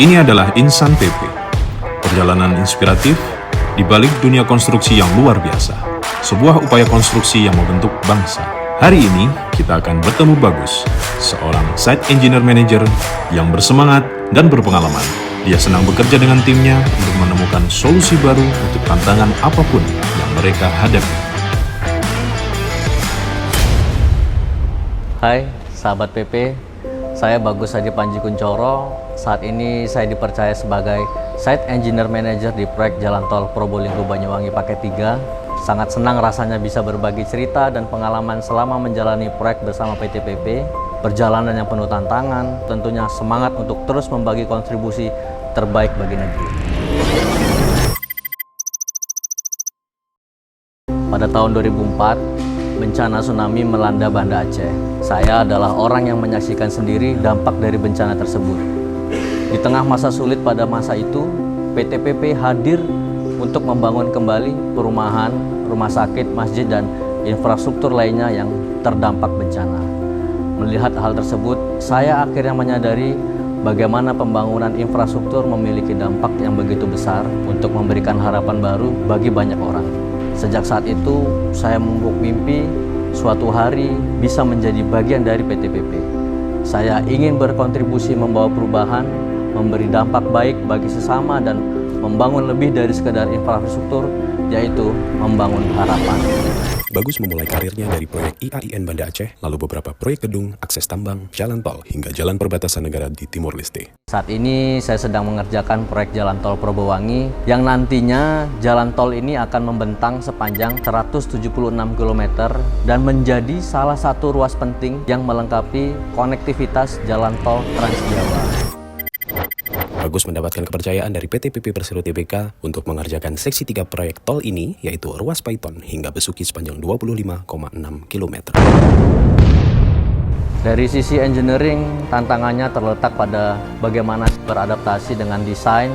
Ini adalah Insan PP, perjalanan inspiratif di balik dunia konstruksi yang luar biasa. Sebuah upaya konstruksi yang membentuk bangsa. Hari ini kita akan bertemu Bagus, seorang site engineer manager yang bersemangat dan berpengalaman. Dia senang bekerja dengan timnya untuk menemukan solusi baru untuk tantangan apapun yang mereka hadapi. Hai sahabat PP, saya Bagus Hadi Panji Kuncoro. Saat ini saya dipercaya sebagai Site Engineer Manager di proyek Jalan Tol Probolinggo Banyuwangi Paket 3. Sangat senang rasanya bisa berbagi cerita dan pengalaman selama menjalani proyek bersama PT PP. Perjalanan yang penuh tantangan, tentunya semangat untuk terus membagi kontribusi terbaik bagi negeri. Pada tahun 2004, bencana tsunami melanda Banda Aceh. Saya adalah orang yang menyaksikan sendiri dampak dari bencana tersebut. Di tengah masa sulit pada masa itu, PT PP hadir untuk membangun kembali perumahan, rumah sakit, masjid, dan infrastruktur lainnya yang terdampak bencana. Melihat hal tersebut, saya akhirnya menyadari bagaimana pembangunan infrastruktur memiliki dampak yang begitu besar untuk memberikan harapan baru bagi banyak orang. Sejak saat itu, saya memupuk mimpi suatu hari bisa menjadi bagian dari PT PP. Saya ingin berkontribusi membawa perubahan, memberi dampak baik bagi sesama, dan membangun lebih dari sekedar infrastruktur, yaitu membangun harapan. Bagus memulai karirnya dari proyek IAIN Banda Aceh, lalu beberapa proyek gedung, akses tambang, jalan tol, hingga jalan perbatasan negara di Timur Leste. Saat ini saya sedang mengerjakan proyek Jalan Tol Probowangi, yang nantinya jalan tol ini akan membentang sepanjang 176 km dan menjadi salah satu ruas penting yang melengkapi konektivitas jalan tol Trans Jawa. Bagus mendapatkan kepercayaan dari PT PP Persero Tbk untuk mengerjakan seksi 3 proyek tol ini, yaitu ruas Paiton hingga Besuki sepanjang 25,6 km. Dari sisi engineering, tantangannya terletak pada bagaimana beradaptasi dengan desain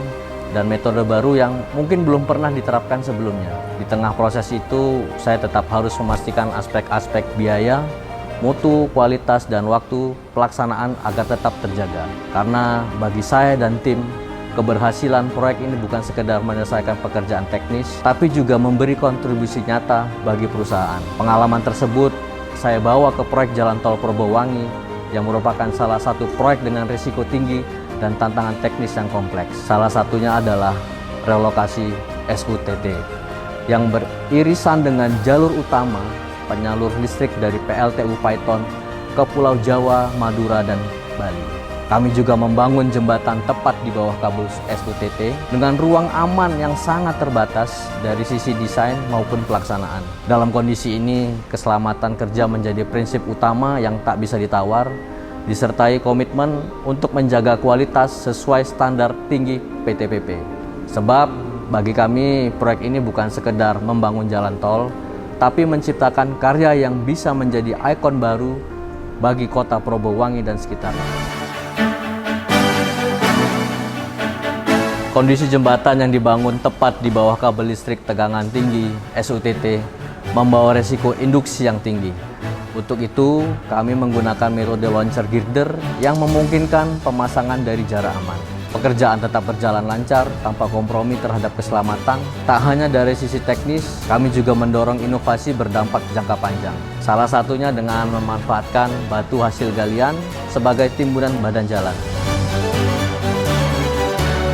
dan metode baru yang mungkin belum pernah diterapkan sebelumnya. Di tengah proses itu, saya tetap harus memastikan aspek-aspek biaya, mutu, kualitas, dan waktu pelaksanaan agar tetap terjaga. Karena bagi saya dan tim, keberhasilan proyek ini bukan sekedar menyelesaikan pekerjaan teknis, tapi juga memberi kontribusi nyata bagi perusahaan. Pengalaman tersebut saya bawa ke proyek Jalan Tol Probowangi yang merupakan salah satu proyek dengan risiko tinggi dan tantangan teknis yang kompleks. Salah satunya adalah relokasi SUTT yang beririsan dengan jalur utama penyalur listrik dari PLTU Paiton ke Pulau Jawa, Madura, dan Bali. Kami juga membangun jembatan tepat di bawah kabel SUTT dengan ruang aman yang sangat terbatas dari sisi desain maupun pelaksanaan. Dalam kondisi ini, keselamatan kerja menjadi prinsip utama yang tak bisa ditawar, disertai komitmen untuk menjaga kualitas sesuai standar tinggi PT PP. Sebab bagi kami, proyek ini bukan sekedar membangun jalan tol, tapi menciptakan karya yang bisa menjadi ikon baru bagi kota Probowangi dan sekitarnya. Kondisi jembatan yang dibangun tepat di bawah kabel listrik tegangan tinggi SUTT membawa resiko induksi yang tinggi. Untuk itu, kami menggunakan metode launcher girder yang memungkinkan pemasangan dari jarak aman. Pekerjaan tetap berjalan lancar tanpa kompromi terhadap keselamatan. Tak hanya dari sisi teknis, kami juga mendorong inovasi berdampak jangka panjang. Salah satunya dengan memanfaatkan batu hasil galian sebagai timbunan badan jalan.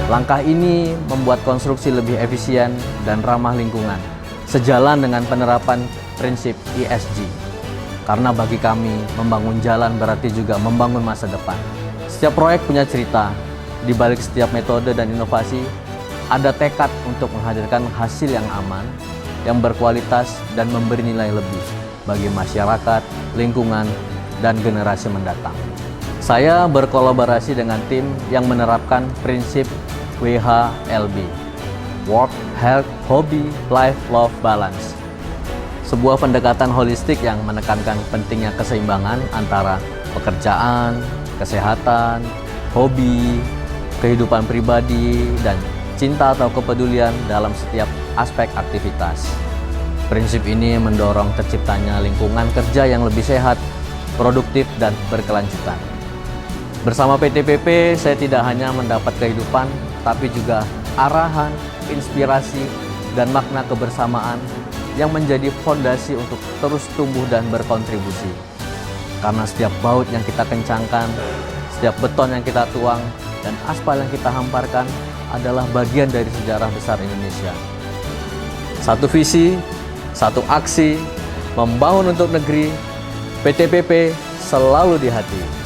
Langkah ini membuat konstruksi lebih efisien dan ramah lingkungan, sejalan dengan penerapan prinsip ESG. Karena bagi kami, membangun jalan berarti juga membangun masa depan. Setiap proyek punya cerita. Di balik setiap metode dan inovasi, ada tekad untuk menghadirkan hasil yang aman, yang berkualitas, dan memberi nilai lebih bagi masyarakat, lingkungan, dan generasi mendatang. Saya berkolaborasi dengan tim yang menerapkan prinsip WHLB, Work, Health, Hobby, Life, Love, Balance. Sebuah pendekatan holistik yang menekankan pentingnya keseimbangan antara pekerjaan, kesehatan, hobi, kehidupan pribadi, dan cinta atau kepedulian dalam setiap aspek aktivitas. Prinsip ini mendorong terciptanya lingkungan kerja yang lebih sehat, produktif, dan berkelanjutan. Bersama PTPP, saya tidak hanya mendapat kehidupan, tapi juga arahan, inspirasi, dan makna kebersamaan yang menjadi fondasi untuk terus tumbuh dan berkontribusi. Karena setiap baut yang kita kencangkan, setiap beton yang kita tuang, dan aspal yang kita hamparkan adalah bagian dari sejarah besar Indonesia. Satu visi, satu aksi, membangun untuk negeri, PTPP selalu di hati.